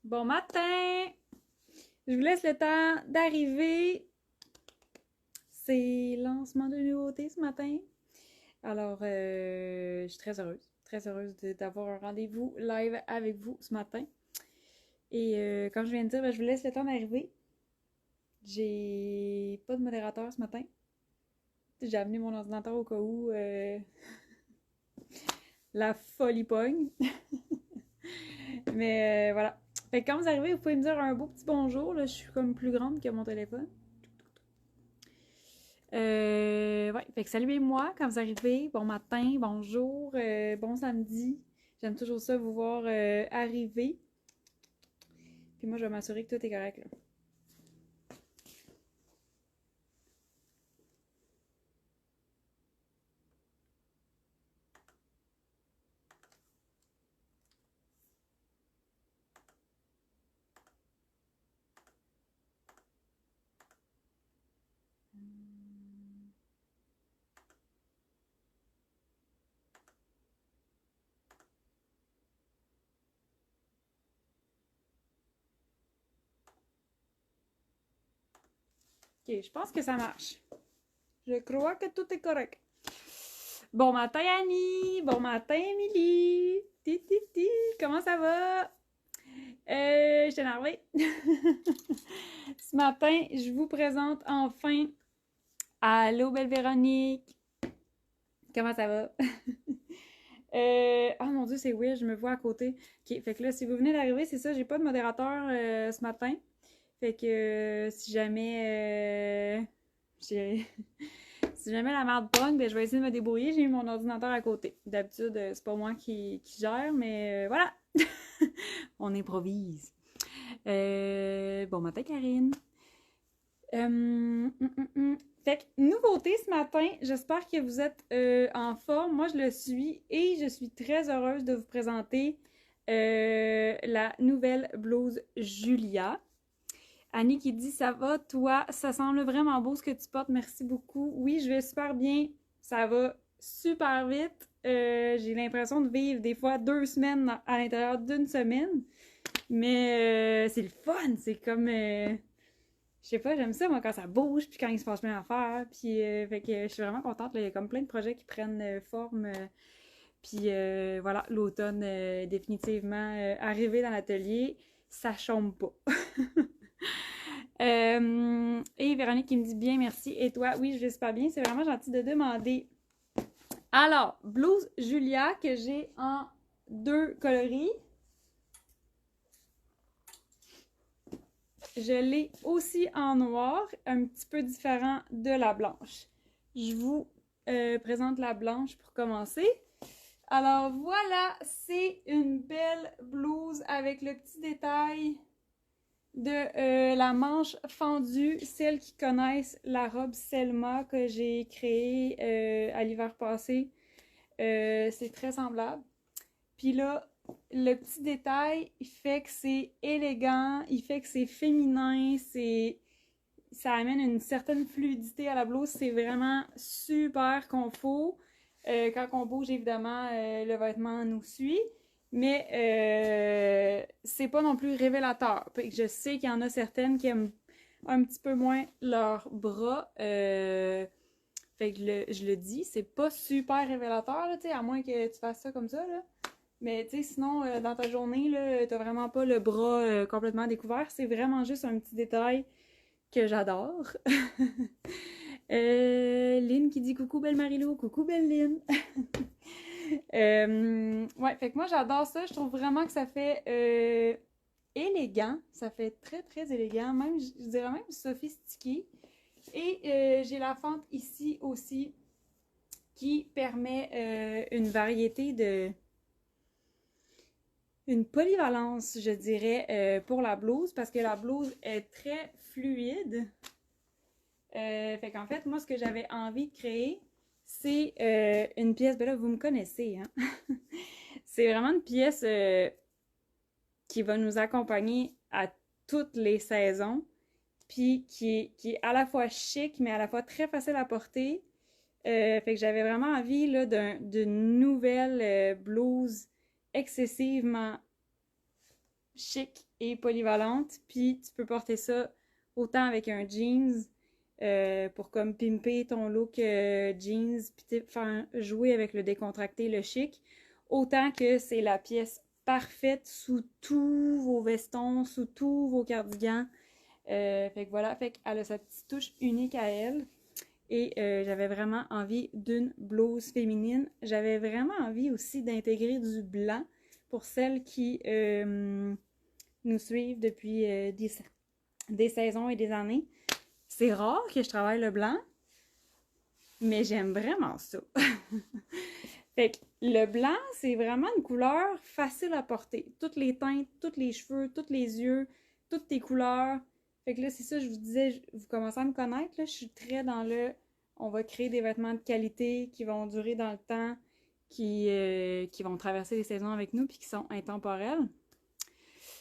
Bon matin! Je vous laisse le temps d'arriver. C'est lancement de nouveautés ce matin. Alors, je suis très heureuse d'avoir un rendez-vous live avec vous ce matin. Et comme je viens de dire, je vous laisse le temps d'arriver. J'ai pas de modérateur ce matin. J'ai amené mon ordinateur au cas où la folie pogne. Mais voilà. Fait que quand vous arrivez, vous pouvez me dire un beau petit bonjour. Là, je suis comme plus grande que mon téléphone. Ouais, fait que saluez-moi quand vous arrivez. Bon matin, bonjour, bon samedi. J'aime toujours ça vous voir arriver. Puis moi, je vais m'assurer que tout est correct là. Ok, je pense que ça marche. Je crois que tout est correct. Bon matin, Annie! Bon matin, Émilie! Ti. Comment ça va? Je suis énervée. Ce matin, je vous présente enfin Allô, belle Véronique! Comment ça va? Oh mon dieu, c'est weird, je me vois à côté. Ok, fait que là, si vous venez d'arriver, c'est ça, j'ai pas de modérateur ce matin. Fait que si jamais si jamais la merde pogne, ben je vais essayer de me débrouiller. J'ai mis mon ordinateur à côté. D'habitude, c'est pas moi qui gère, mais voilà. On improvise. Bon matin, Karine. Fait que, nouveauté ce matin, j'espère que vous êtes en forme. Moi, je le suis et je suis très heureuse de vous présenter la nouvelle blouse Julia. Annie qui dit ça va, toi, ça semble vraiment beau ce que tu portes, merci beaucoup. Oui, je vais super bien, ça va super vite. J'ai l'impression de vivre des fois 2 semaines à l'intérieur d'une semaine, mais c'est le fun, c'est comme je sais pas, j'aime ça, moi, quand ça bouge, puis quand il se passe plein d'affaires. Puis, fait que je suis vraiment contente. Là. Il y a comme plein de projets qui prennent forme. Puis, voilà, l'automne est définitivement arrivé dans l'atelier. Ça chôme pas. Et Véronique qui me dit bien, merci. Et toi? Oui, je vais super bien. C'est vraiment gentil de demander. Alors, blouse Julia que j'ai en 2 coloris. Je l'ai aussi en noir, un petit peu différent de la blanche. Je vous présente la blanche pour commencer. Alors voilà, c'est une belle blouse avec le petit détail de la manche fendue. Celles qui connaissent la robe Selma que j'ai créée à l'hiver passé, c'est très semblable. Puis là, le petit détail, il fait que c'est élégant, il fait que c'est féminin, ça amène une certaine fluidité à la blouse, c'est vraiment super confort. Quand on bouge, évidemment, le vêtement nous suit, mais c'est pas non plus révélateur. Je sais qu'il y en a certaines qui aiment un petit peu moins leurs bras. Fait que je le dis, c'est pas super révélateur, là, à moins que tu fasses ça comme ça. Là. Mais tu sais, sinon, dans ta journée, là, t'as vraiment pas le bras complètement découvert. C'est vraiment juste un petit détail que j'adore. Lynn qui dit coucou belle Marilou, coucou belle Lynn. Ouais, fait que moi j'adore ça. Je trouve vraiment que ça fait élégant. Ça fait très très élégant. Même, je dirais même sophistiqué. Et j'ai la fente ici aussi qui permet une variété de une polyvalence, je dirais, pour la blouse, parce que la blouse est très fluide. Fait qu'en fait, moi, ce que j'avais envie de créer, c'est une pièce, ben là, vous me connaissez, hein? C'est vraiment une pièce qui va nous accompagner à toutes les saisons, puis qui est à la fois chic, mais à la fois très facile à porter. Fait que j'avais vraiment envie là, d'une nouvelle blouse excessivement chic et polyvalente. Puis tu peux porter ça autant avec un jeans pour comme pimper ton look jeans, puis faire jouer avec le décontracté, le chic. Autant que c'est la pièce parfaite sous tous vos vestons, sous tous vos cardigans. Fait que voilà, fait qu'elle a sa petite touche unique à elle. Et j'avais vraiment envie d'une blouse féminine. J'avais vraiment envie aussi d'intégrer du blanc pour celles qui nous suivent depuis des saisons et des années. C'est rare que je travaille le blanc, mais j'aime vraiment ça. Fait que le blanc, c'est vraiment une couleur facile à porter. Toutes les teintes, tous les cheveux, tous les yeux, toutes tes couleurs. Fait que là, c'est ça, je vous disais, vous commencez à me connaître, là, je suis très dans le... On va créer des vêtements de qualité qui vont durer dans le temps, qui vont traverser les saisons avec nous, puis qui sont intemporels.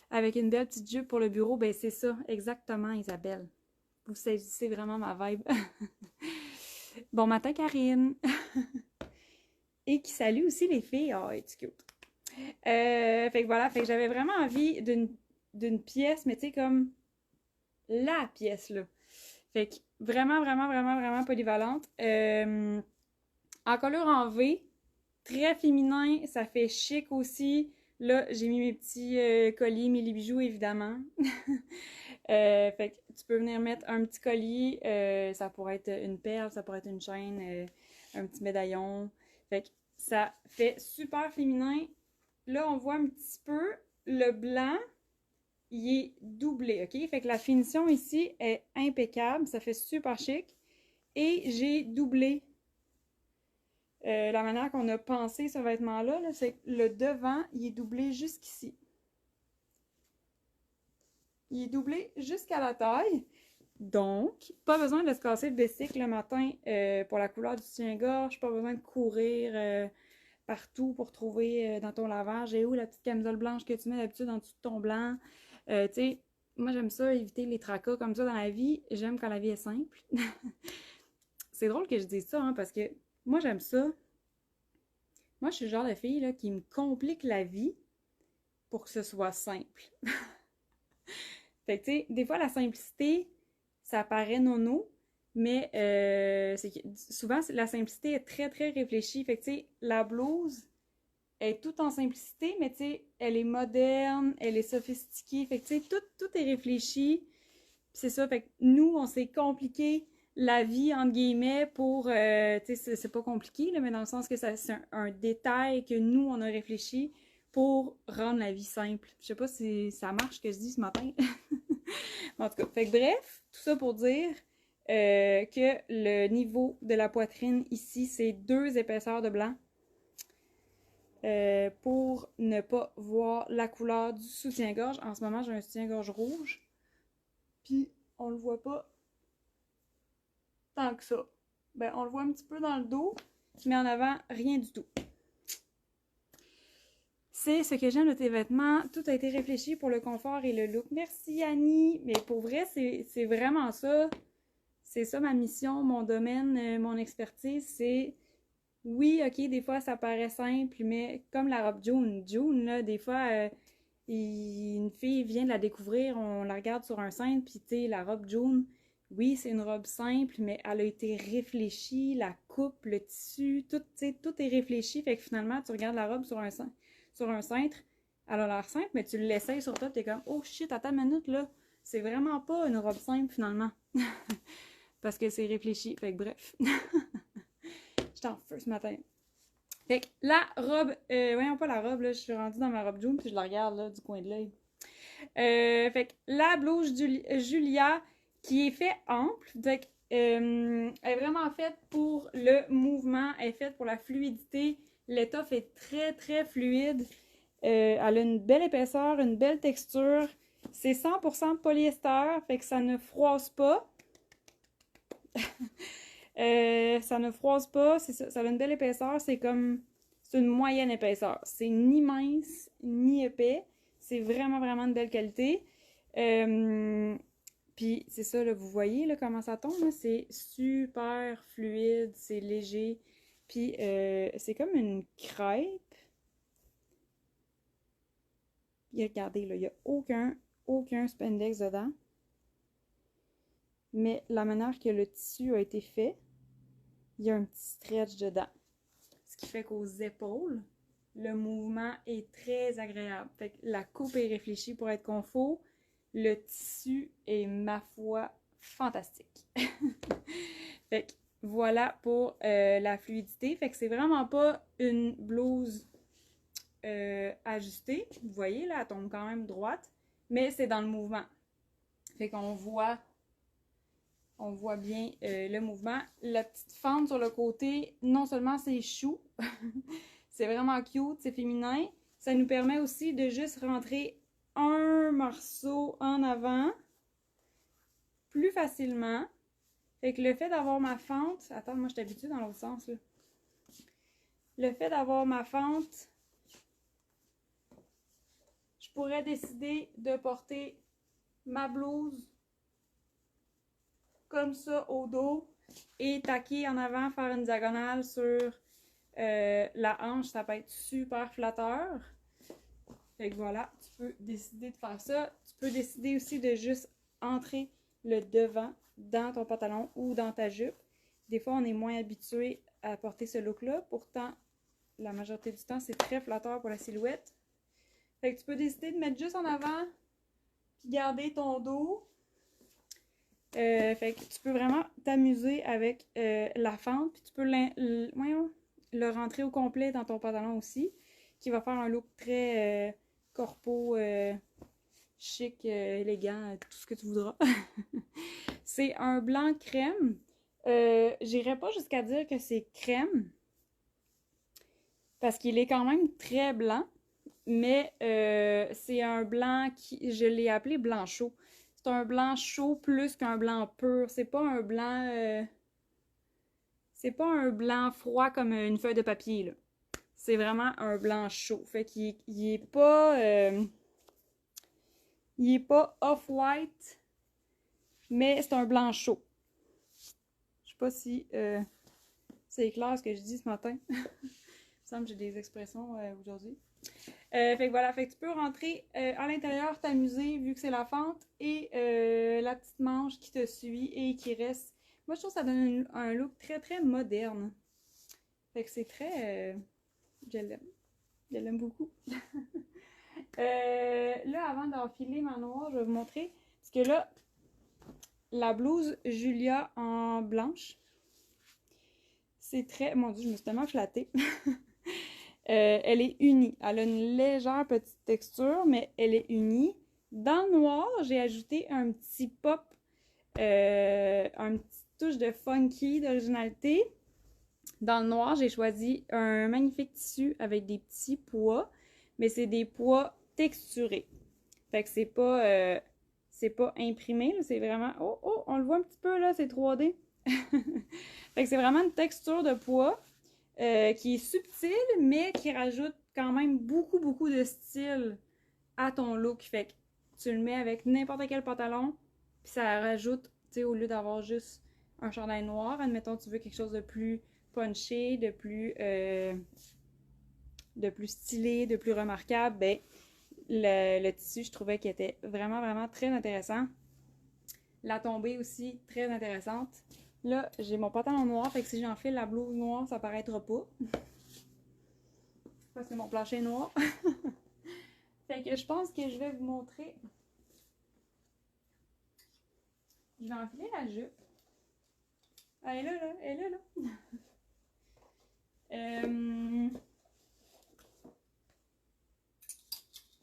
Avec une belle petite jupe pour le bureau, ben c'est ça, exactement, Isabelle. Vous saisissez vraiment ma vibe. Bon matin, Karine! Et qui salue aussi les filles. Oh, it's cute. Fait que voilà, fait que j'avais vraiment envie d'une pièce, mais tu sais, comme la pièce, là. Fait que vraiment, vraiment, vraiment, vraiment polyvalente. En colure en V, très féminin, ça fait chic aussi. Là, j'ai mis mes petits colliers, mes bijoux, évidemment. Fait que tu peux venir mettre un petit collier, ça pourrait être une perle, ça pourrait être une chaîne, un petit médaillon. Fait que ça fait super féminin. Là, on voit un petit peu le blanc, il est doublé, ok? Fait que la finition ici est impeccable, ça fait super chic. Et j'ai doublé la manière qu'on a pensé ce vêtement-là, -là, c'est que le devant, il est doublé jusqu'ici. Il est doublé jusqu'à la taille. Donc, pas besoin de se casser le bicycle le matin pour la couleur du soutien-gorge, pas besoin de courir partout pour trouver dans ton lavage et où la petite camisole blanche que tu mets d'habitude en dessous de ton blanc. Tu sais, moi j'aime ça, éviter les tracas comme ça dans la vie. J'aime quand la vie est simple. C'est drôle que je dise ça, hein, parce que moi j'aime ça. Moi je suis le genre de fille là, qui me complique la vie pour que ce soit simple. Fait que tu sais, des fois la simplicité, ça paraît nono, mais souvent la simplicité est très très réfléchie. Fait que tu sais, la blouse est toute en simplicité, mais tu sais, elle est moderne, elle est sophistiquée. Fait que tu sais, tout est réfléchi. C'est ça, fait que nous, on s'est compliqué la vie, entre guillemets, pour, tu sais, c'est pas compliqué, là, mais dans le sens que c'est un détail que nous, on a réfléchi pour rendre la vie simple. Je sais pas si ça marche ce que je dis ce matin. En tout cas, fait que bref, tout ça pour dire que le niveau de la poitrine ici, c'est 2 épaisseurs de blanc pour ne pas voir la couleur du soutien-gorge. En ce moment, j'ai un soutien-gorge rouge, puis on le voit pas tant que ça. Ben, on le voit un petit peu dans le dos, mais en avant, rien du tout. C'est ce que j'aime de tes vêtements. Tout a été réfléchi pour le confort et le look. Merci Annie. Mais pour vrai, c'est vraiment ça. C'est ça ma mission, mon domaine, mon expertise. C'est, oui, ok, des fois ça paraît simple, mais comme la robe June. June, là, des fois, une fille vient de la découvrir, on la regarde sur un cintre, puis tu sais, la robe June, oui, c'est une robe simple, mais elle a été réfléchie, la coupe, le tissu, tout, tout est réfléchi. Fait que finalement, tu regardes la robe sur un cintre, elle a l'air simple, mais tu l'essayes sur toi, t'es comme, oh shit, attends une minute, là, c'est vraiment pas une robe simple, finalement. Parce que c'est réfléchi, fait que bref. J'étais en feu ce matin. Fait que la robe, voyons pas la robe, là, je suis rendue dans ma robe jaune, puis je la regarde, là, du coin de l'œil. Fait que la blouse Julia, qui est fait ample, donc, elle est vraiment faite pour le mouvement, elle est faite pour la fluidité. L'étoffe est très, très fluide. Elle a une belle épaisseur, une belle texture. C'est 100% polyester, fait que ça ne froisse pas. Ça ne froisse pas, ça a une belle épaisseur, c'est une moyenne épaisseur. C'est ni mince, ni épais. C'est vraiment, vraiment de belle qualité. Puis c'est ça, là, vous voyez là, comment ça tombe, c'est super fluide, c'est léger. Puis c'est comme une crêpe. Puis regardez, là, il n'y a aucun spandex dedans. Mais la manière que le tissu a été fait, il y a un petit stretch dedans. Ce qui fait qu'aux épaules, le mouvement est très agréable. Fait que la coupe est réfléchie pour être confort. Le tissu est, ma foi, fantastique. Fait que voilà pour la fluidité. Fait que c'est vraiment pas une blouse ajustée. Vous voyez, là, elle tombe quand même droite. Mais c'est dans le mouvement. Fait qu'on voit bien le mouvement. La petite fente sur le côté, non seulement c'est chou, c'est vraiment cute, c'est féminin. Ça nous permet aussi de juste rentrer un morceau en avant plus facilement. Fait que le fait d'avoir ma fente... Attends, moi je suis habituée dans l'autre sens, là. Le fait d'avoir ma fente, je pourrais décider de porter ma blouse comme ça au dos et taquer en avant, faire une diagonale sur la hanche. Ça peut être super flatteur. Fait que voilà, tu peux décider de faire ça. Tu peux décider aussi de juste entrer le devant dans ton pantalon ou dans ta jupe. Des fois, on est moins habitué à porter ce look-là. Pourtant, la majorité du temps, c'est très flatteur pour la silhouette. Fait que tu peux décider de mettre juste en avant puis garder ton dos. Fait que tu peux vraiment t'amuser avec la fente. Puis tu peux le rentrer au complet dans ton pantalon aussi. Qui va faire un look très corpo, chic, élégant, tout ce que tu voudras. C'est un blanc crème. J'irais pas jusqu'à dire que c'est crème. Parce qu'il est quand même très blanc. Mais c'est un blanc qui, je l'ai appelé blanc chaud. C'est un blanc chaud plus qu'un blanc pur. C'est pas un blanc... c'est pas un blanc froid comme une feuille de papier, là. C'est vraiment un blanc chaud. Fait qu'il il est pas... il est pas off-white, mais c'est un blanc chaud. Je sais pas si c'est clair ce que je dis ce matin. Il me semble que j'ai des expressions aujourd'hui. Fait que voilà, fait que tu peux rentrer à l'intérieur, t'amuser vu que c'est la fente et la petite manche qui te suit et qui reste. Moi, je trouve que ça donne un look très très moderne. Fait que c'est très. Je l'aime. Je l'aime beaucoup. Là, avant d'enfiler ma noire, je vais vous montrer. Parce que là, la blouse Julia en blanche, c'est très... Mon Dieu, je me suis tellement flattée. Elle est unie. Elle a une légère petite texture, mais elle est unie. Dans le noir, j'ai ajouté un petit pop, une petite touche de funky, d'originalité. Dans le noir, j'ai choisi un magnifique tissu avec des petits pois, mais c'est des pois texturés. Fait que c'est pas imprimé, c'est vraiment... Oh, oh, on le voit un petit peu, là, c'est 3D. Fait que c'est vraiment une texture de pois qui est subtile, mais qui rajoute quand même beaucoup, beaucoup de style à ton look. Fait que tu le mets avec n'importe quel pantalon, puis ça rajoute, tu sais, au lieu d'avoir juste un chandail noir, admettons, tu veux quelque chose de plus punché, de plus stylé, de plus remarquable, ben le tissu, je trouvais qu'il était vraiment, vraiment très intéressant. La tombée aussi, très intéressante. Là, j'ai mon pantalon noir, fait que si j'enfile la blouse noire, ça paraîtra pas. Parce que mon plancher est noir. Fait que je pense que je vais vous montrer. Je vais enfiler la jupe. Elle est là, là. Elle est là, là.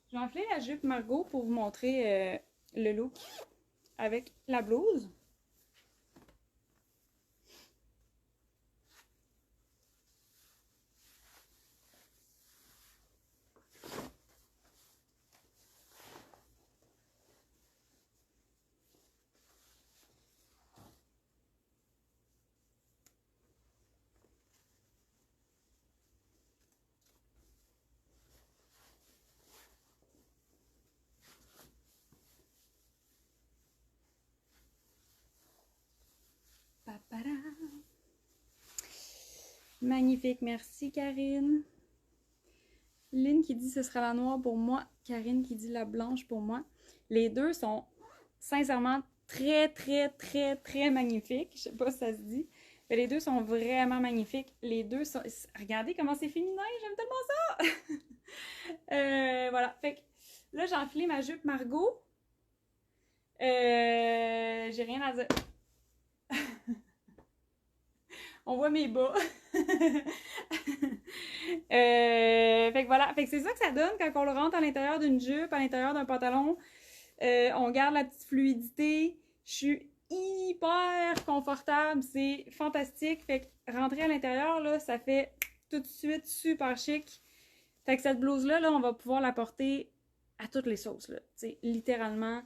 Je vais enfiler la jupe Margot pour vous montrer le look avec la blouse. Papara. Magnifique, merci Karine. Lynn qui dit ce sera la noire pour moi. Karine qui dit la blanche pour moi. Les deux sont sincèrement très, très, très, très magnifiques. Je sais pas si ça se dit. Mais les deux sont vraiment magnifiques. Les deux sont... Regardez comment c'est féminin, j'aime tellement ça! Voilà, fait que là, j'ai enfilé ma jupe Margot. J'ai rien à dire. On voit mes bas. Fait que voilà, fait que c'est ça que ça donne quand on le rentre à l'intérieur d'une jupe, à l'intérieur d'un pantalon. On garde la petite fluidité. Je suis hyper confortable, c'est fantastique. Fait que rentrer à l'intérieur, là, ça fait tout de suite super chic. Fait que cette blouse-là, là, on va pouvoir la porter à toutes les sauces, là. T'sais, littéralement,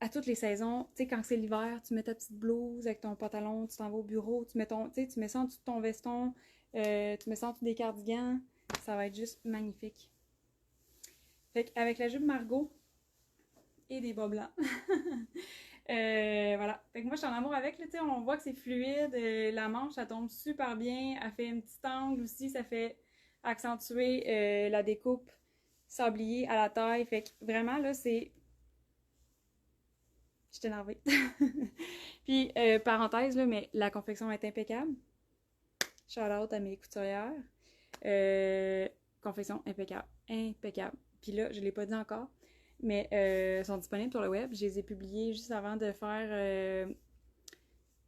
à toutes les saisons. Tu sais, quand c'est l'hiver, tu mets ta petite blouse avec ton pantalon, tu t'en vas au bureau, tu mets tu mets ça en dessous de ton veston, tu mets ça en dessous des cardigans. Ça va être juste magnifique. Fait qu'avec la jupe Margot et des bas blancs. Voilà. Fait que moi, je suis en amour avec, là, tu sais, on voit que c'est fluide. La manche, ça tombe super bien. Elle fait un petit angle aussi, ça fait accentuer la découpe sablier à la taille. Fait que vraiment, là, c'est... Je suis énervée. Puis, parenthèse, là, mais la confection est impeccable. Shout out à mes couturières. Confection impeccable. Impeccable. Puis là, je ne l'ai pas dit encore, mais sont disponibles sur le web. Je les ai publiés juste avant de faire...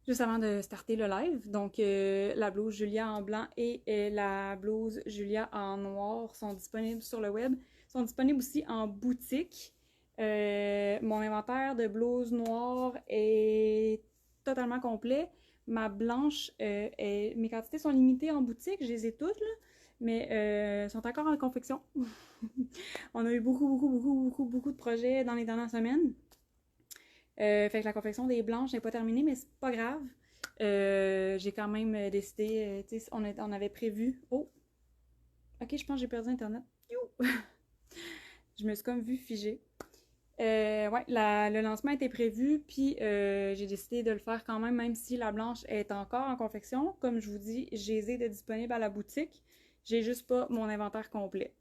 juste avant de starter le live. Donc, la blouse Julia en blanc et la blouse Julia en noir sont disponibles sur le web. Sont disponibles aussi en boutique. Mon inventaire de blouses noires est totalement complet. Ma blanche, mes quantités sont limitées en boutique. Je les ai toutes, là, mais sont encore en confection. On a eu beaucoup de projets dans les dernières semaines. Fait que la confection des blanches n'est pas terminée, mais c'est pas grave. J'ai quand même décidé, tu sais, on avait prévu. Oh! Ok, je pense que j'ai perdu Internet. You! Je me suis comme vue figée. Ouais, le lancement était prévu, puis j'ai décidé de le faire quand même si la blanche est encore en confection. Comme je vous dis, je les ai de disponibles à la boutique. J'ai juste pas mon inventaire complet.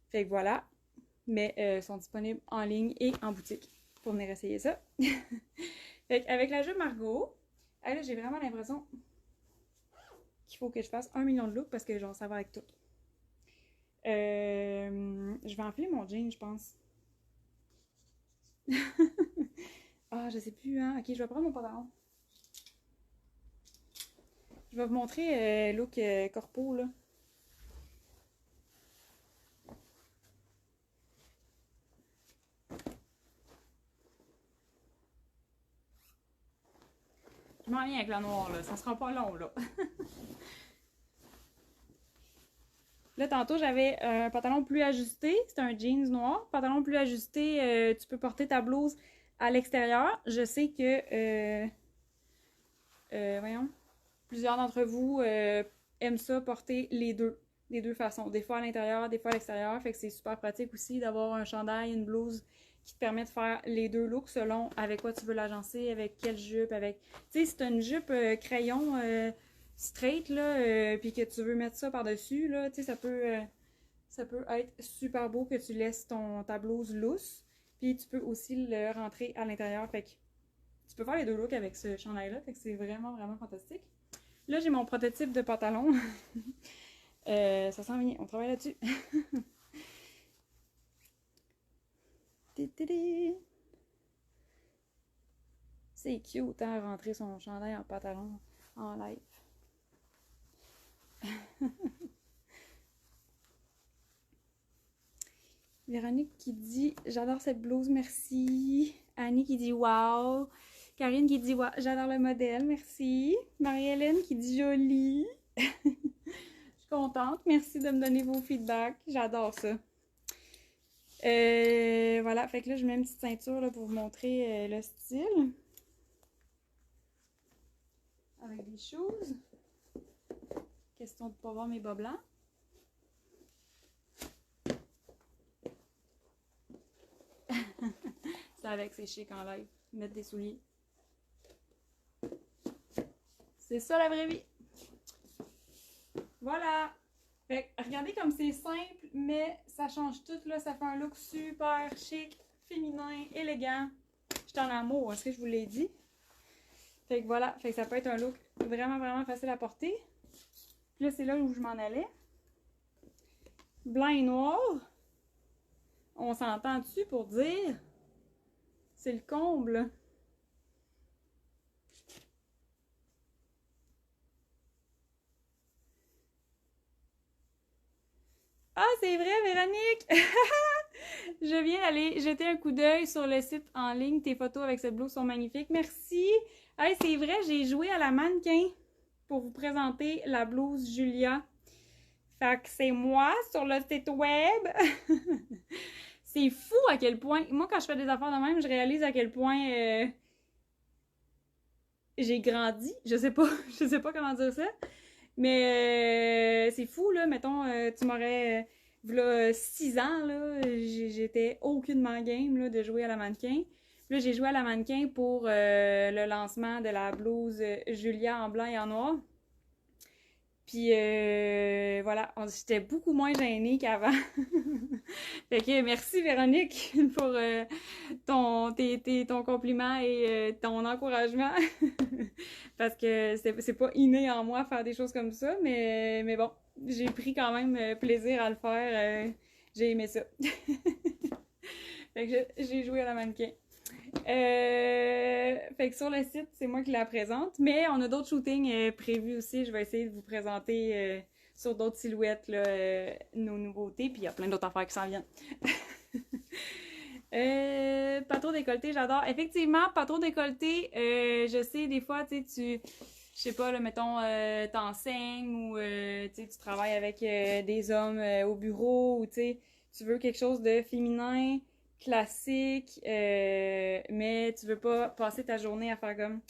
Fait que voilà. Mais sont disponibles en ligne et en boutique pour venir essayer ça. Fait qu'avec la jupe Margot, là, j'ai vraiment l'impression qu'il faut que je fasse 1 million de looks parce que genre, ça va avec tout. Je vais enfiler mon jean, je pense. Ah, je sais plus, hein. Ok, je vais prendre mon pantalon. Je vais vous montrer look corpo, là. Je m'en viens avec la noire, là. Ça sera pas long, là. Là, tantôt, j'avais un pantalon plus ajusté. C'est un jeans noir. Pantalon plus ajusté, tu peux porter ta blouse à l'extérieur. Je sais que, voyons, plusieurs d'entre vous aiment ça, porter les deux façons. Des fois à l'intérieur, des fois à l'extérieur. Fait que c'est super pratique aussi d'avoir un chandail, une blouse qui te permet de faire les deux looks selon avec quoi tu veux l'agencer, avec quelle jupe, avec... Tu sais, si t'as une jupe crayon straight, là, puis que tu veux mettre ça par-dessus, là, tu sais, ça peut être super beau que tu laisses ta blouse loose. Puis tu peux aussi le rentrer à l'intérieur. Fait que tu peux faire les deux looks avec ce chandail-là. Fait que c'est vraiment, vraiment fantastique. Là, j'ai mon prototype de pantalon. Ça s'en vient. On travaille là-dessus. C'est cute, hein, rentrer son chandail en pantalon en live. Véronique qui dit « J'adore cette blouse, merci. » Annie qui dit « Wow. » Karine qui dit « Wow, j'adore le modèle, merci. » Marie-Hélène qui dit « Jolie. » Je suis contente. Merci de me donner vos feedbacks. J'adore ça. Voilà, fait que là, je mets une petite ceinture là, pour vous montrer le style. Avec des choses. Question de ne pas voir mes bas blancs. C'est avec, c'est chic en live. Mettre des souliers. C'est ça la vraie vie. Voilà. Fait que regardez comme c'est simple, mais ça change tout, là. Ça fait un look super chic, féminin, élégant. Je suis en amour, est-ce que je vous l'ai dit? Fait que voilà, fait que ça peut être un look vraiment, vraiment facile à porter. Puis là, c'est là où je m'en allais. Blanc et noir. On s'entend dessus pour dire c'est le comble. Ah, c'est vrai, Véronique! Je viens d'aller jeter un coup d'œil sur le site en ligne. Tes photos avec cette blouse sont magnifiques. Merci! Hey, c'est vrai, j'ai joué à la mannequin pour vous présenter la blouse Julia. Fait que c'est moi sur le site web. C'est fou à quel point... Moi, quand je fais des affaires de même, je réalise à quel point j'ai grandi. Je sais pas, je sais pas comment dire ça. Mais c'est fou, là. Mettons, tu m'aurais... V'là 6 ans, là, j'étais aucunement game là, de jouer à la mannequin. Puis là, j'ai joué à la mannequin pour le lancement de la blouse Julia en blanc et en noir. Puis voilà, j'étais beaucoup moins gênée qu'avant. Fait que merci Véronique pour ton compliment et ton encouragement. Parce que c'est pas inné en moi faire des choses comme ça, mais bon, j'ai pris quand même plaisir à le faire. J'ai aimé ça. Fait que j'ai joué à la mannequin. Fait que sur le site, c'est moi qui la présente, mais on a d'autres shootings prévus aussi. Je vais essayer de vous présenter sur d'autres silhouettes là, nos nouveautés, puis il y a plein d'autres affaires qui s'en viennent. Pas trop décolleté, j'adore. Effectivement, pas trop décolleté. Je sais, des fois, tu sais, je sais pas, là, mettons, t'enseignes ou tu travailles avec des hommes au bureau ou tu sais, tu veux quelque chose de féminin, classique, mais tu veux pas passer ta journée à faire comme.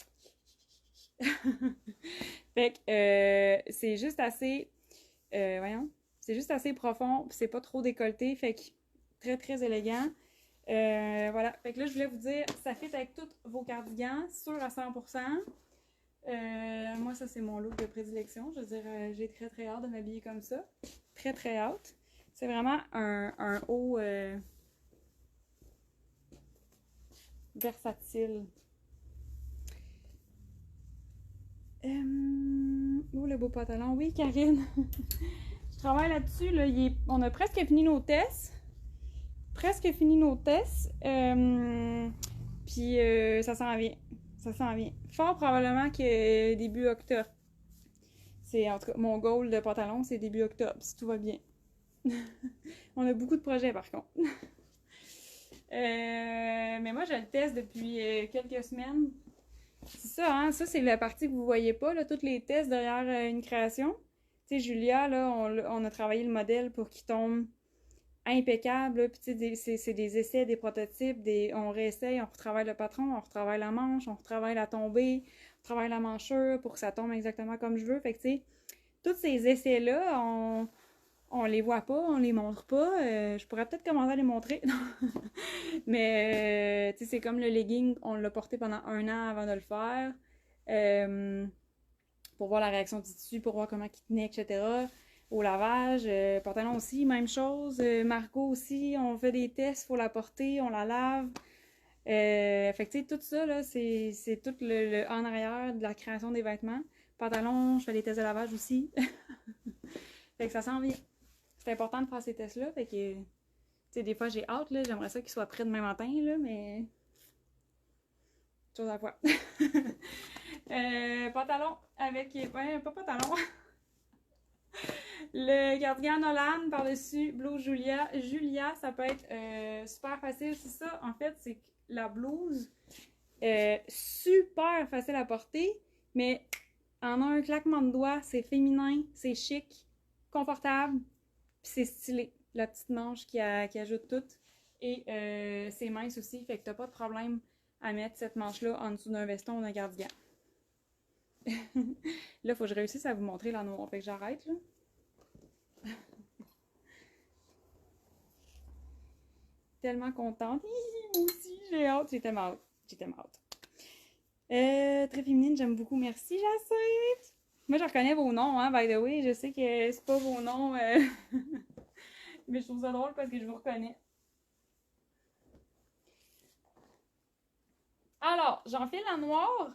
Fait que c'est juste assez. Voyons. C'est juste assez profond, puis c'est pas trop décolleté, fait que très très élégant. Voilà, fait que là je voulais vous dire, ça fit avec tous vos cardigans, sûr à 100%. Moi ça c'est mon look de prédilection, je veux dire, j'ai très très hâte de m'habiller comme ça. Très très hâte. C'est vraiment un haut versatile. Oh le beau pantalon, oui Karine. Je travaille là-dessus, là, on a presque fini nos tests. Presque fini nos tests. Puis ça s'en vient. Ça s'en vient. Fort probablement que début octobre. C'est en tout cas mon goal de pantalon, c'est début octobre, si tout va bien. On a beaucoup de projets par contre. Mais moi je le teste depuis quelques semaines. C'est ça, hein? Ça, c'est la partie que vous voyez pas, là, tous les tests derrière une création. Tu sais, Julia, là, on a travaillé le modèle pour qu'il tombe impeccable. Puis, tu sais, c'est des essais, des prototypes, on réessaye, on retravaille le patron, on retravaille la manche, on retravaille la tombée, on retravaille la manchure pour que ça tombe exactement comme je veux. Fait que, tu sais, tous ces essais-là, on les voit pas, on les montre pas. Je pourrais peut-être commencer à les montrer. Mais, tu sais, c'est comme le legging, on l'a porté pendant 1 an avant de le faire. Pour voir la réaction du tissu, pour voir comment il tenait, etc. Au lavage, pantalon aussi, même chose. Margot aussi, on fait des tests, il faut la porter, on la lave. Fait que, tu sais, tout ça, là, c'est tout le en arrière de la création des vêtements. Pantalon, je fais des tests de lavage aussi. Fait que ça s'en vient. C'est important de faire ces tests-là, fait que, tu sais, des fois, j'ai hâte, là, j'aimerais ça qu'ils soient prêts demain matin, là, mais... Chose à la fois. Pantalon avec... Ouais, pas pantalon. Le cardigan Nolan par-dessus blouse Julia. Julia, ça peut être super facile. C'est ça, en fait, c'est que la blouse, super facile à porter, mais en un claquement de doigts, c'est féminin, c'est chic, confortable, puis c'est stylé. La petite manche qui ajoute tout. Et c'est mince aussi, fait que t'as pas de problème à mettre cette manche-là en dessous d'un veston ou d'un cardigan. Là, il faut que je réussisse à vous montrer la noire, fait que j'arrête, là. Tellement contente. Moi aussi, j'ai hâte. J'ai tellement hâte. J'ai tellement hâte. Très féminine, j'aime beaucoup. Merci, Jacinthe. Moi, je reconnais vos noms, hein, by the way. Je sais que c'est pas vos noms, mais je trouve ça drôle parce que je vous reconnais. Alors, j'enfile la noire.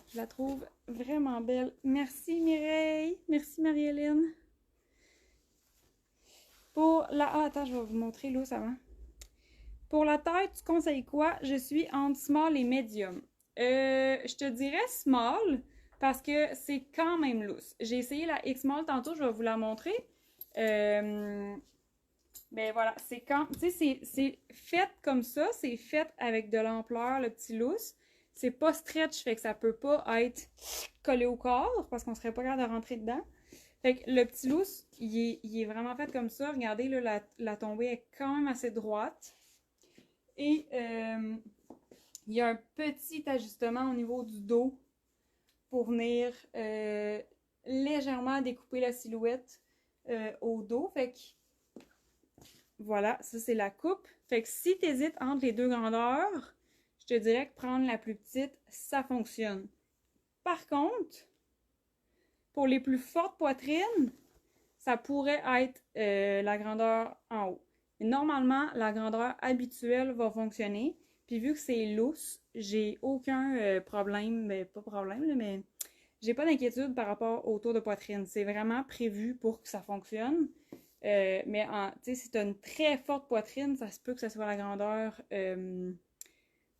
Je la trouve vraiment belle. Merci Mireille. Merci Marie-Hélène. Pour la... Ah, attends, je vais vous montrer l'os avant. Pour la taille, tu conseilles quoi? Je suis entre small et medium. Je te dirais small parce que c'est quand même loose. J'ai essayé la X-Small tantôt, je vais vous la montrer. Ben voilà, c'est quand... Tu sais, c'est fait comme ça, c'est fait avec de l'ampleur, le petit loose. C'est pas stretch, fait que ça peut pas être collé au corps parce qu'on serait pas capable de rentrer dedans. Fait que le petit loose, il est vraiment fait comme ça. Regardez, là, la tombée est quand même assez droite. Et il y a un petit ajustement au niveau du dos pour venir légèrement découper la silhouette au dos. Fait que voilà, ça c'est la coupe. Fait que si tu hésites entre les deux grandeurs, je te dirais que prendre la plus petite, ça fonctionne. Par contre, pour les plus fortes poitrines, ça pourrait être la grandeur en haut. Mais normalement, la grandeur habituelle va fonctionner. Puis vu que c'est loose, j'ai aucun problème, mais pas problème, là, mais j'ai pas d'inquiétude par rapport au tour de poitrine. C'est vraiment prévu pour que ça fonctionne. Mais si tu as une très forte poitrine, ça se peut que ce soit la grandeur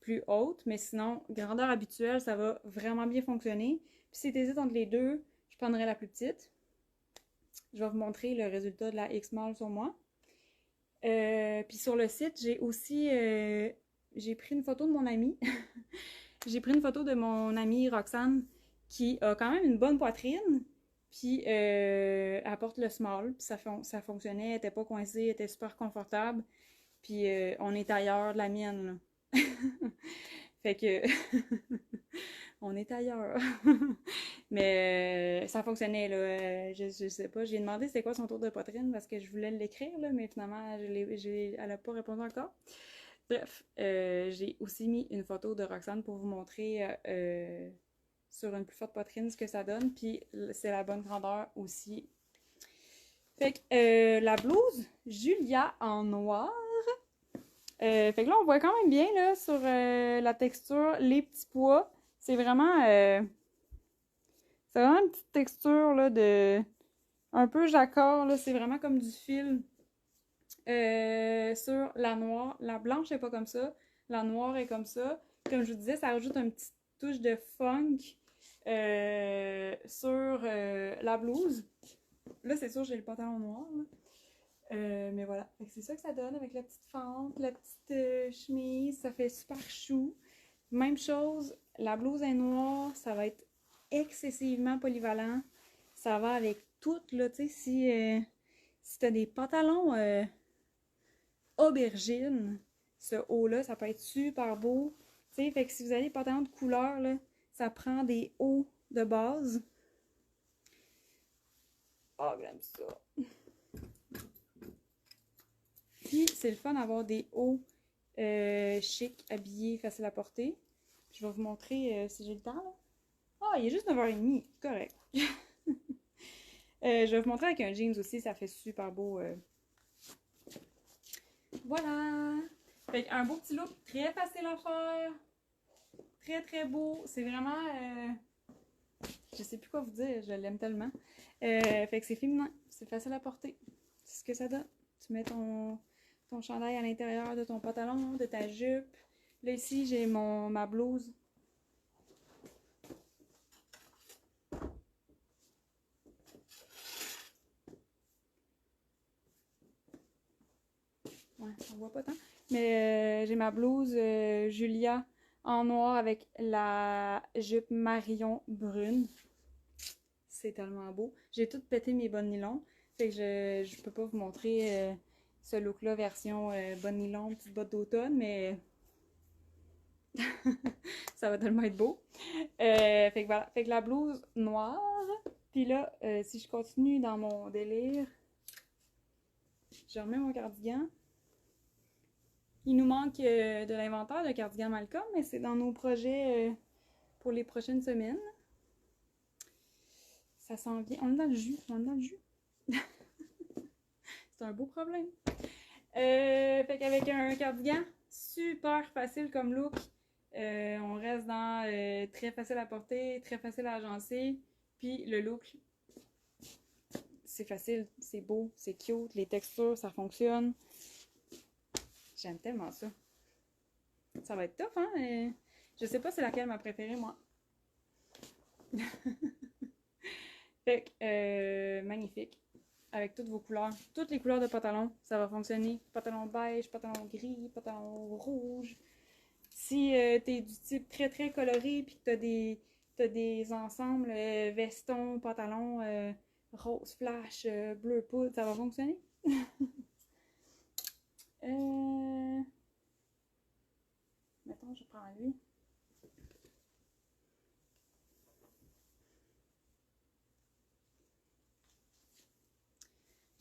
plus haute. Mais sinon, grandeur habituelle, ça va vraiment bien fonctionner. Puis si tu hésites entre les deux, je prendrais la plus petite. Je vais vous montrer le résultat de la X-Small sur moi. Puis sur le site, j'ai aussi j'ai pris une photo de mon amie. J'ai pris une photo de mon amie Roxane qui a quand même une bonne poitrine. Puis elle porte le small. Puis ça fonctionnait, elle était pas coincée, elle était super confortable. Puis on est ailleurs de la mienne, là. Fait que on est ailleurs. Mais ça fonctionnait, là. Je sais pas. J'ai demandé c'était quoi son tour de poitrine parce que je voulais l'écrire, là, mais finalement, elle a pas répondu encore. Bref, j'ai aussi mis une photo de Roxane pour vous montrer sur une plus forte poitrine ce que ça donne. Puis c'est la bonne grandeur aussi. Fait que la blouse Julia en noir. Fait que là, on voit quand même bien là, sur la texture, les petits pois. C'est vraiment une petite texture là, de un peu jacquard. Là. C'est vraiment comme du fil sur la noire. La blanche n'est pas comme ça. La noire est comme ça. Comme je vous disais, ça rajoute une petite touche de funk sur la blouse. Là, c'est sûr, j'ai le pantalon noir. Mais voilà, c'est ça que ça donne avec la petite fente, la petite chemise, ça fait super chou. Même chose, la blouse est noire, ça va être excessivement polyvalent. Ça va avec tout, là, tu sais, si t'as des pantalons aubergine, ce haut-là, ça peut être super beau. Tu sais, fait que si vous avez des pantalons de couleur, là, ça prend des hauts de base. Oh, j'aime ça! Puis, c'est le fun d'avoir des hauts chic, habillés, faciles à porter. Je vais vous montrer si j'ai le temps, là. Ah, il est juste 9h30, correct. Je vais vous montrer avec un jeans aussi, ça fait super beau. Voilà! Fait un beau petit look, très facile à faire. Très, très beau. C'est vraiment... je sais plus quoi vous dire, je l'aime tellement. Fait que c'est féminin, c'est facile à porter. C'est ce que ça donne. Tu mets ton chandail à l'intérieur de ton pantalon, de ta jupe. Là, ici, j'ai ma blouse. Ouais, on voit pas tant. Mais j'ai ma blouse Julia en noir avec la jupe Marion brune. C'est tellement beau. J'ai tout pété mes bonnes nylons. Fait que je peux pas vous montrer ce look-là version bonne nylon, petite botte d'automne, mais ça va tellement être beau. Fait que voilà. Fait que la blouse noire Puis là, si je continue dans mon délire, je remets mon cardigan. Il nous manque de l'inventaire de cardigan Malcolm, mais c'est dans nos projets pour les prochaines semaines. Ça s'en vient. On est dans le jus. On est dans le jus. C'est un beau problème. Fait qu'avec un cardigan, super facile comme look. On reste dans très facile à porter, très facile à agencer. Puis le look, c'est facile, c'est beau, c'est cute, les textures, ça fonctionne. J'aime tellement ça. Ça va être tough, hein? Je sais pas c'est laquelle ma préférée, moi. Fait que, magnifique. Avec toutes vos couleurs, toutes les couleurs de pantalon, ça va fonctionner. Pantalon beige, pantalon gris, pantalon rouge. Si t'es du type très très coloré puis que t'as des ensembles veston, pantalon rose flash, bleu poudre, ça va fonctionner. Mettons, je prends lui.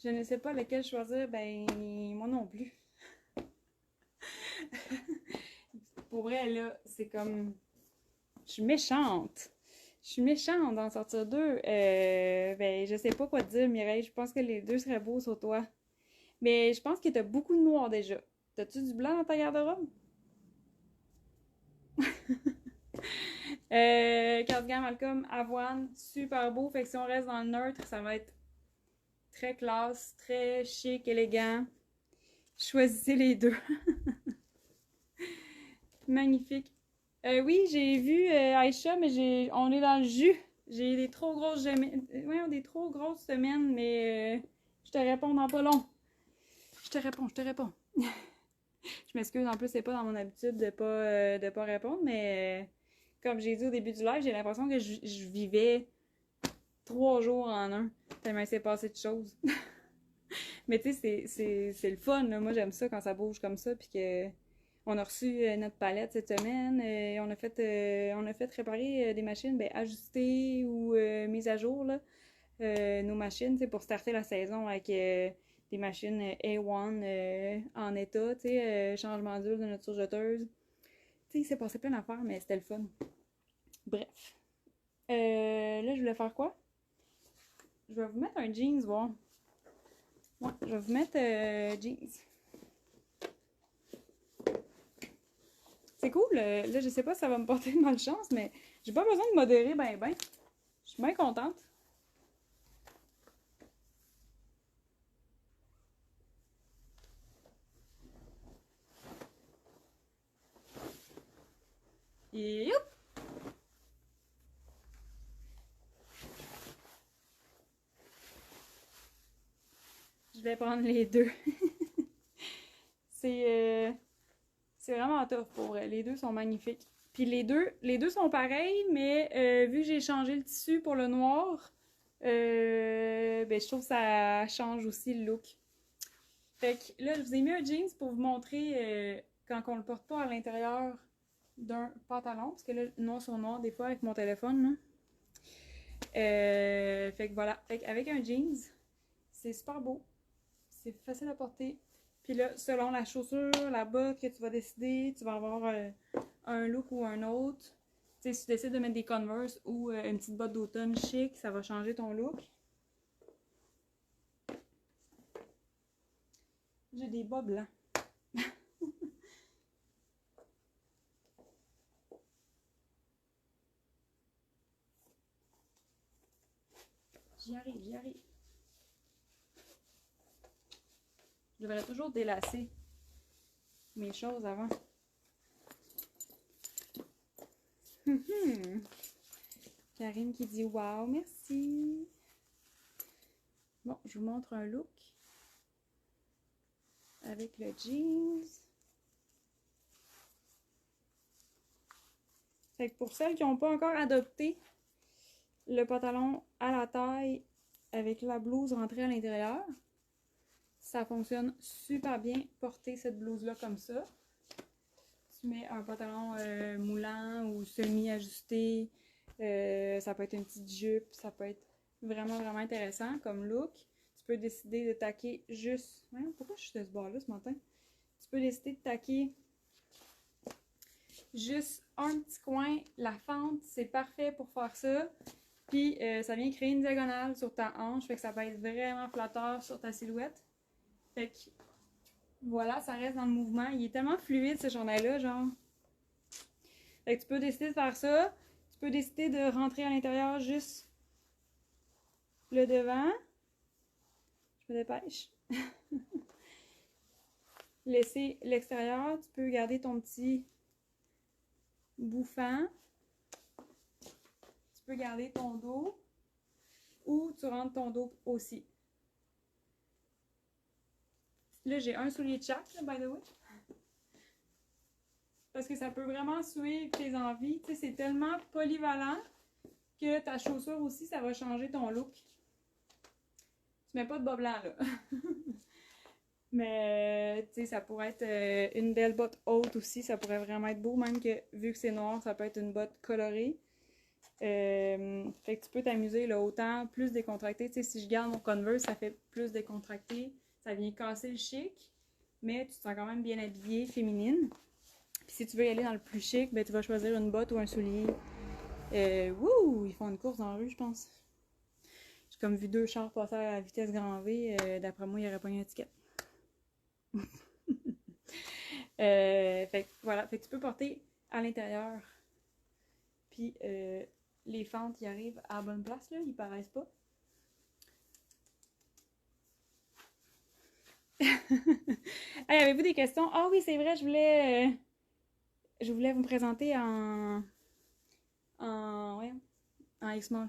Je ne sais pas lequel choisir, ben moi non plus. Pour vrai, là, c'est comme... Je suis méchante. Je suis méchante d'en sortir deux. Ben, je sais pas quoi te dire, Mireille. Je pense que les deux seraient beaux sur toi. Mais je pense que t'as beaucoup de noir déjà. T'as-tu du blanc dans ta garde-robe? Cardigan Malcolm, avoine, super beau. Fait que si on reste dans le neutre, ça va être très classe, très chic, élégant. Choisissez les deux. Magnifique. Oui, j'ai vu Aïcha, mais on est dans le jus. J'ai des trop grosses des trop grosses semaines, mais je te réponds dans pas long. Je te réponds. Je m'excuse, en plus, c'est pas dans mon habitude de pas répondre, mais comme j'ai dit au début du live, j'ai l'impression que je vivais 3 jours en un, tellement il s'est passé de choses. Mais tu sais, c'est le fun, là. Moi, j'aime ça quand ça bouge comme ça, puis que on a reçu notre palette cette semaine, on a fait réparer des machines, ben, ajustées ou mises à jour, là, nos machines, c'est pour starter la saison avec des machines A1 en état, tu sais, changement d'huile de notre surjeteuse. Tu sais, il s'est passé plein d'affaires, mais c'était le fun. Bref. Là, je voulais faire quoi? Je vais vous mettre un jeans, voir. Ouais, je vais vous mettre jeans. C'est cool. Là, je sais pas si ça va me porter de malchance, mais j'ai pas besoin de modérer ben. Je suis bien contente. Et hop! Je vais prendre les deux. C'est vraiment top pour vrai. Les deux sont magnifiques. Puis les deux sont pareils, mais vu que j'ai changé le tissu pour le noir, ben, je trouve que ça change aussi le look. Fait que là, je vous ai mis un jeans pour vous montrer quand on le porte pas à l'intérieur d'un pantalon, parce que là, noir sur noir, des fois, avec mon téléphone, là. Fait que voilà. Fait qu'avec un jeans, c'est super beau. C'est facile à porter. Puis là, selon la chaussure, la botte que tu vas décider, tu vas avoir un look ou un autre. Tu sais, si tu décides de mettre des Converse ou une petite botte d'automne chic, ça va changer ton look. J'ai des bas blancs. J'y arrive. Je devrais toujours délacer mes choses avant. Karine qui dit « Wow, merci! » Bon, je vous montre un look avec le jeans. Fait que pour celles qui n'ont pas encore adopté le pantalon à la taille avec la blouse rentrée à l'intérieur, ça fonctionne super bien porter cette blouse-là comme ça. Tu mets un pantalon moulant ou semi-ajusté, ça peut être une petite jupe, ça peut être Vraiment, vraiment intéressant comme look. Tu peux décider de taquer juste... Pourquoi je suis de ce bord-là ce matin? Tu peux décider de taquer juste un petit coin. La fente, c'est parfait pour faire ça. Puis, ça vient créer une diagonale sur ta hanche. Fait que ça peut être vraiment flatteur sur ta silhouette. Fait que, voilà, ça reste dans le mouvement. Il est tellement fluide, ce chandail-là, genre. Fait que tu peux décider de faire ça. Tu peux décider de rentrer à l'intérieur juste le devant. Je me dépêche. Laisser l'extérieur. Tu peux garder ton petit bouffant. Tu peux garder ton dos. Ou tu rentres ton dos aussi. Là, j'ai un soulier de chaque, by the way. Parce que ça peut vraiment suivre tes envies. Tu sais, c'est tellement polyvalent que ta chaussure aussi, ça va changer ton look. Tu mets pas de bas blanc, là. Mais, tu sais, ça pourrait être une belle botte haute aussi. Ça pourrait vraiment être beau, même que, vu que c'est noir, ça peut être une botte colorée. Fait que tu peux t'amuser, là, autant plus décontracté. Tu sais, si je garde mon Converse, ça fait plus décontracté. Ça vient casser le chic, mais tu te sens quand même bien habillée, féminine. Puis si tu veux y aller dans le plus chic, ben tu vas choisir une botte ou un soulier. Wouh! Ils font une course dans la rue, je pense. J'ai comme vu 2 chars passer à la vitesse grand V. D'après moi, il n'y aurait pas eu un ticket. Fait que voilà. Fait que tu peux porter à l'intérieur. Puis les fentes, ils arrivent à la bonne place, là. Ils paraissent pas. Hey, avez-vous des questions? Ah oui, c'est vrai, je voulais vous présenter en X-Mall.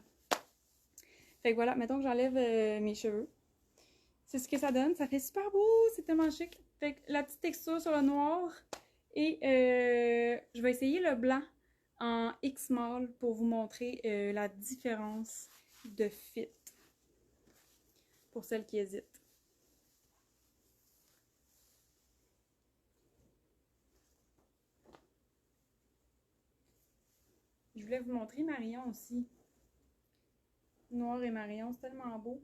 Fait que voilà, mettons que j'enlève mes cheveux. C'est ce que ça donne. Ça fait super beau, c'est tellement chic. Fait que la petite texture sur le noir. Et je vais essayer le blanc en X-Mall pour vous montrer la différence de fit. Pour celles qui hésitent. Je voulais vous montrer Marion aussi. Noir et Marion, c'est tellement beau.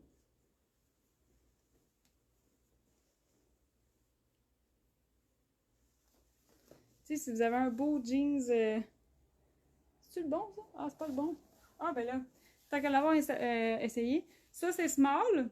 Tu sais, si vous avez un beau jeans... C'est-tu le bon, ça? Ah, c'est pas le bon. Ah, ben là, tant qu'à l'avoir essayé. Ça, c'est small.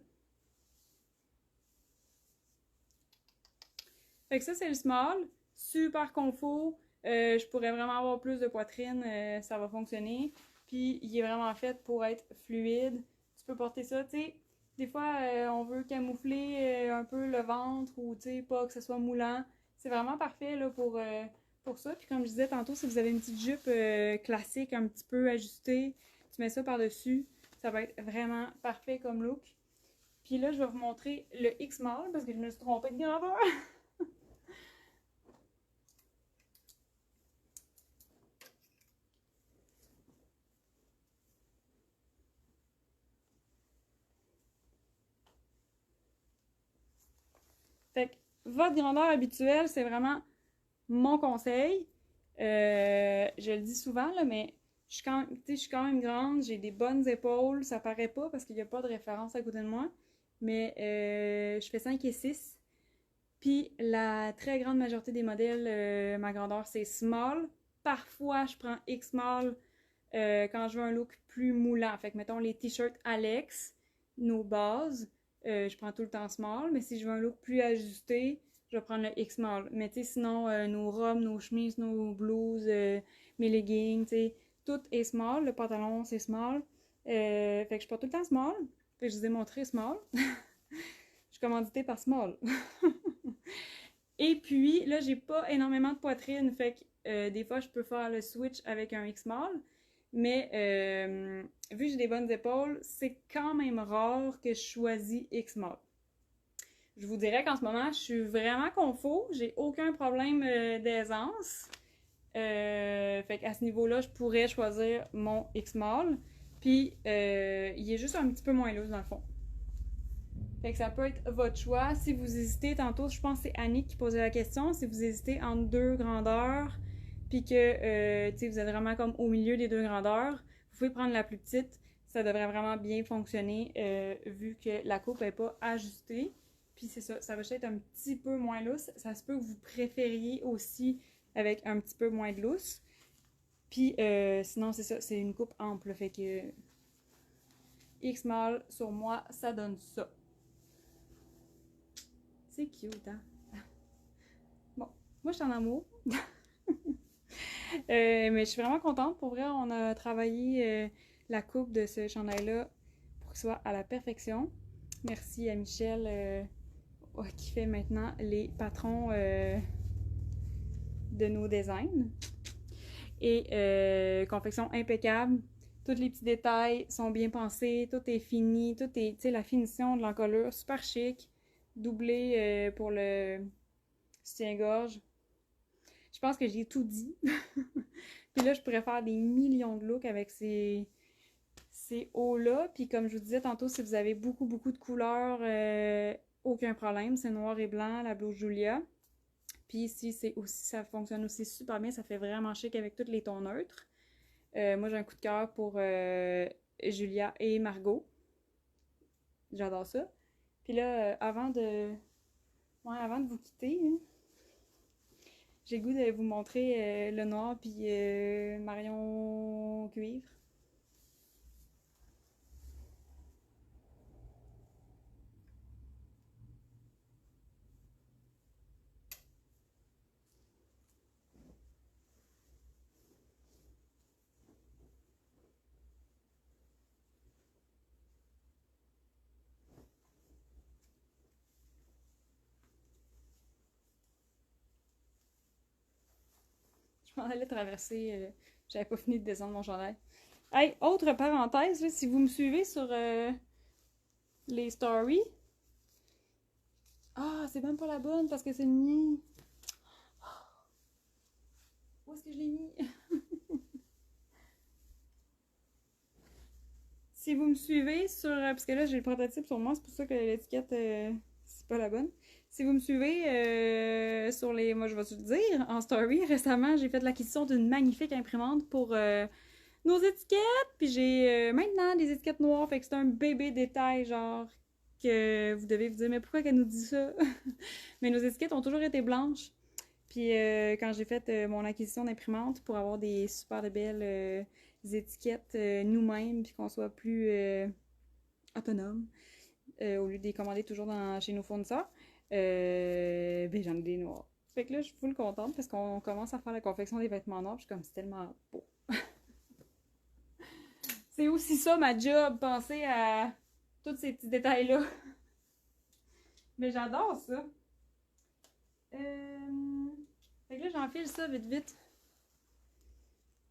Fait que ça, c'est le small. Super confort. Je pourrais vraiment avoir plus de poitrine. Ça va fonctionner. Puis, il est vraiment fait pour être fluide. Tu peux porter ça, tu sais. Des fois, on veut camoufler un peu le ventre ou, tu sais, pas que ce soit moulant. C'est vraiment parfait, là, pour ça. Puis, comme je disais tantôt, si vous avez une petite jupe classique, un petit peu ajustée, tu mets ça par-dessus. Ça va être vraiment parfait comme look. Puis là, je vais vous montrer le X-Mall parce que je me suis trompée de grandeur. Fait que votre grandeur habituelle, c'est vraiment mon conseil. Je le dis souvent, là, mais je suis quand même grande, j'ai des bonnes épaules, ça paraît pas parce qu'il n'y a pas de référence à côté de moi, mais je fais 5 et 6. Puis la très grande majorité des modèles, ma grandeur, c'est small. Parfois, je prends X-small quand je veux un look plus moulant. Fait que, mettons, les t-shirts Alex, nos bases, je prends tout le temps small. Mais si je veux un look plus ajusté, je vais prendre le X-small. Mais tu sais, sinon, nos robes, nos chemises, nos blouses, mes leggings, tu sais, tout est small. Le pantalon, c'est small. Fait que je porte tout le temps small. Fait que je vous ai montré small. Je suis commanditée par small. Et puis, là, j'ai pas énormément de poitrine. Fait que des fois, je peux faire le switch avec un X-small. Mais vu que j'ai des bonnes épaules, c'est quand même rare que je choisis X-small. Je vous dirais qu'en ce moment, je suis vraiment confort. J'ai aucun problème d'aisance. Fait qu'à ce niveau-là, je pourrais choisir mon X-small. Puis, il est juste un petit peu moins loose dans le fond. Fait que ça peut être votre choix. Si vous hésitez, tantôt, je pense que c'est Annie qui posait la question. Si vous hésitez entre 2 grandeurs, puis que vous êtes vraiment comme au milieu des 2 grandeurs, vous pouvez prendre la plus petite. ça devrait vraiment bien fonctionner vu que la coupe n'est pas ajustée. Puis c'est ça, ça va être un petit peu moins lousse. Ça se peut que vous préfériez aussi avec un petit peu moins de lousse. Puis sinon, c'est ça, c'est une coupe ample. Fait que X-Mall sur moi, ça donne ça. C'est cute, hein? Bon, moi je suis en amour. Mais je suis vraiment contente. Pour vrai, on a travaillé la coupe de ce chandail-là pour qu'il soit à la perfection. Merci à Michel qui fait maintenant les patrons de nos designs. Et confection impeccable. Tous les petits détails sont bien pensés. Tout est fini. Tout est, tu sais, la finition de l'encolure, super chic. Doublé pour le soutien-gorge. Je pense que j'ai tout dit. Puis là, je pourrais faire des millions de looks avec ces hauts-là. Puis comme je vous disais tantôt, si vous avez beaucoup de couleurs, aucun problème. C'est noir et blanc, la blouse Julia. Puis ici, ça fonctionne aussi super bien. Ça fait vraiment chic avec tous les tons neutres. Moi, j'ai un coup de cœur pour Julia et Margot. J'adore ça. Puis là, avant de vous quitter, hein, j'ai le goût de vous montrer le noir puis Marion Cuivre. Je m'en allais traverser, j'avais pas fini de descendre mon chandail. Hey, autre parenthèse, là, si vous me suivez sur les stories. Ah, c'est même pas la bonne parce que c'est le mien. Où est-ce que je l'ai mis? Si vous me suivez sur. Parce que là, j'ai le prototype sur moi, c'est pour ça que l'étiquette, c'est pas la bonne. Si vous me suivez sur les. Moi, je vais te le dire, en story, récemment, j'ai fait l'acquisition d'une magnifique imprimante pour nos étiquettes. Puis j'ai maintenant des étiquettes noires, fait que c'est un bébé détail, genre, que vous devez vous dire, mais pourquoi qu'elle nous dit ça? Mais nos étiquettes ont toujours été blanches. Puis quand j'ai fait mon acquisition d'imprimante pour avoir des super de belles étiquettes nous-mêmes, puis qu'on soit plus autonome, au lieu de les commander toujours chez nos fournisseurs, ben j'en ai des noirs. Fait que là, je suis full contente parce qu'on commence à faire la confection des vêtements noirs, puis je suis comme, c'est tellement beau. C'est aussi ça ma job, penser à tous ces petits détails-là. Mais j'adore ça. Fait que là, j'enfile ça vite.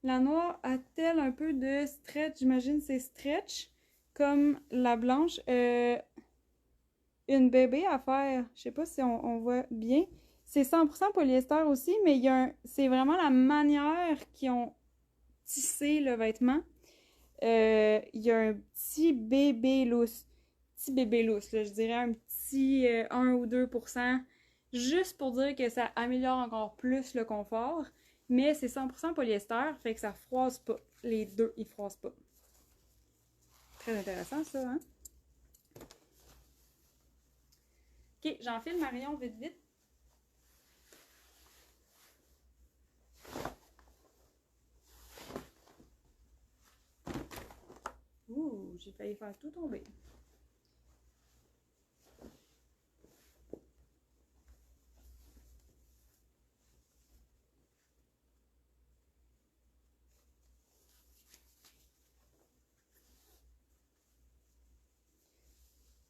La noire a-t-elle un peu de stretch? J'imagine c'est stretch. Comme la blanche. Une bébé à faire. Je sais pas si on voit bien. C'est 100% polyester aussi, mais c'est vraiment la manière qu'ils ont tissé le vêtement. Il y a un petit bébé lousse. Petit bébé lousse, là, je dirais un petit 1 ou 2%. Juste pour dire que ça améliore encore plus le confort. Mais c'est 100% polyester, fait que ça froisse pas. Les deux, ils froissent pas. Très intéressant, ça, hein? Ok, j'enfile Marion vite. Ouh, j'ai failli faire tout tomber.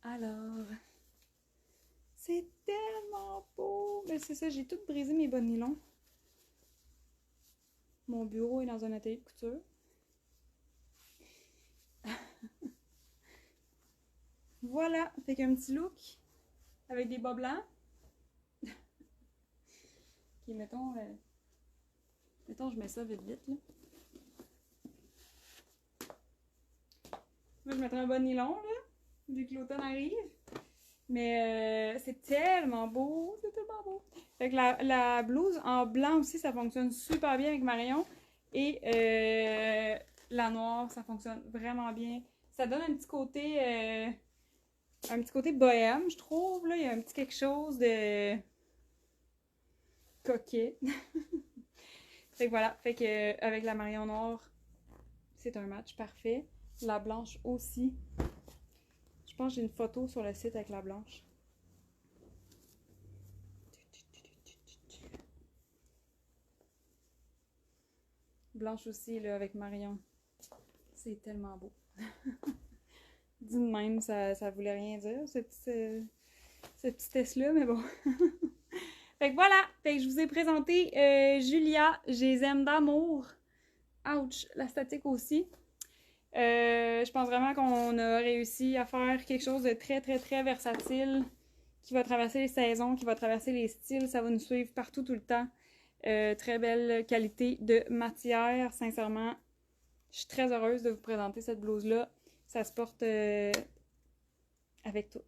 Alors, c'est tellement beau! Mais c'est ça, j'ai tout brisé mes bas de nylon. Mon bureau est dans un atelier de couture. Voilà, fait qu'un petit look avec des bas blancs. Ok, mettons, je mets ça vite, là. Moi, je mettrais un bas de nylon, là, vu que l'automne arrive. Mais c'est tellement beau, c'est tellement beau. Fait que la blouse en blanc aussi, ça fonctionne super bien avec Marion. Et la noire, ça fonctionne vraiment bien. Ça donne un petit côté bohème, je trouve. Là. Il y a un petit quelque chose de coquet. Fait que voilà, fait que avec la Marion noire, c'est un match parfait. La blanche aussi. Je pense que j'ai une photo sur le site avec la blanche. Blanche aussi, là, avec Marion. C'est tellement beau. Dit de même, ça voulait rien dire, ce petit test-là, mais bon. Fait que voilà, fait que je vous ai présenté Julia, je les aime d'amour. Ouch, la statique aussi. Je pense vraiment qu'on a réussi à faire quelque chose de très, très, très versatile qui va traverser les saisons, qui va traverser les styles. Ça va nous suivre partout, tout le temps. Très belle qualité de matière. Sincèrement, je suis très heureuse de vous présenter cette blouse-là. Ça se porte avec tout.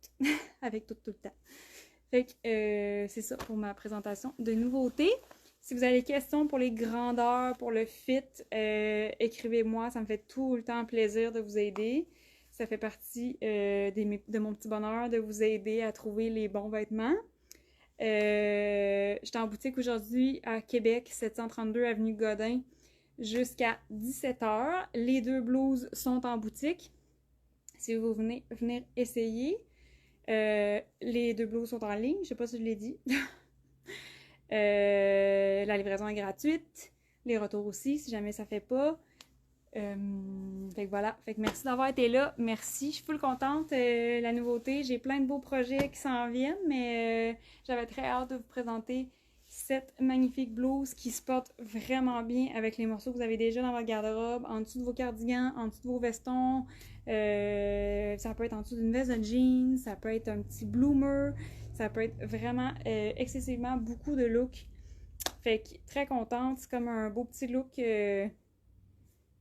Avec tout le temps. Fait que c'est ça pour ma présentation de nouveautés. Si vous avez des questions pour les grandeurs, pour le fit, écrivez-moi. Ça me fait tout le temps plaisir de vous aider. Ça fait partie de mon petit bonheur de vous aider à trouver les bons vêtements. J'étais en boutique aujourd'hui à Québec, 732 Avenue Godin, jusqu'à 17h. Les 2 blouses sont en boutique. Si vous venez venir essayer. Les 2 blouses sont en ligne, je sais pas si je l'ai dit. La livraison est gratuite. Les retours aussi, si jamais ça fait pas. Fait que voilà. Fait que merci d'avoir été là. Merci. Je suis full contente. La nouveauté, j'ai plein de beaux projets qui s'en viennent, mais j'avais très hâte de vous présenter cette magnifique blouse qui se porte vraiment bien avec les morceaux que vous avez déjà dans votre garde-robe, en dessous de vos cardigans, en dessous de vos vestons. Ça peut être en dessous d'une veste de jeans, ça peut être un petit bloomer, ça peut être vraiment excessivement beaucoup de looks. Fait que très contente, c'est comme un beau petit look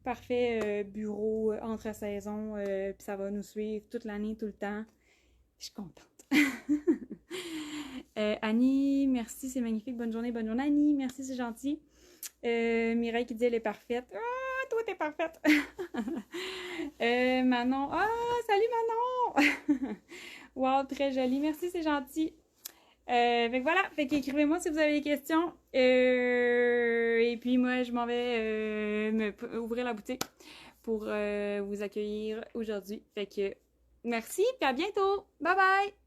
parfait bureau entre saisons, puis ça va nous suivre toute l'année, tout le temps. Je suis contente. Annie, merci, c'est magnifique. Bonne journée Annie, merci, c'est gentil. Mireille qui dit elle est parfaite. Ah, toi t'es parfaite. Manon, salut Manon. Wow, très jolie, merci, c'est gentil. Fait que voilà, fait qu'écrivez-moi si vous avez des questions. Et puis moi, je m'en vais ouvrir la boutique pour vous accueillir aujourd'hui. Fait que merci, puis à bientôt. Bye bye!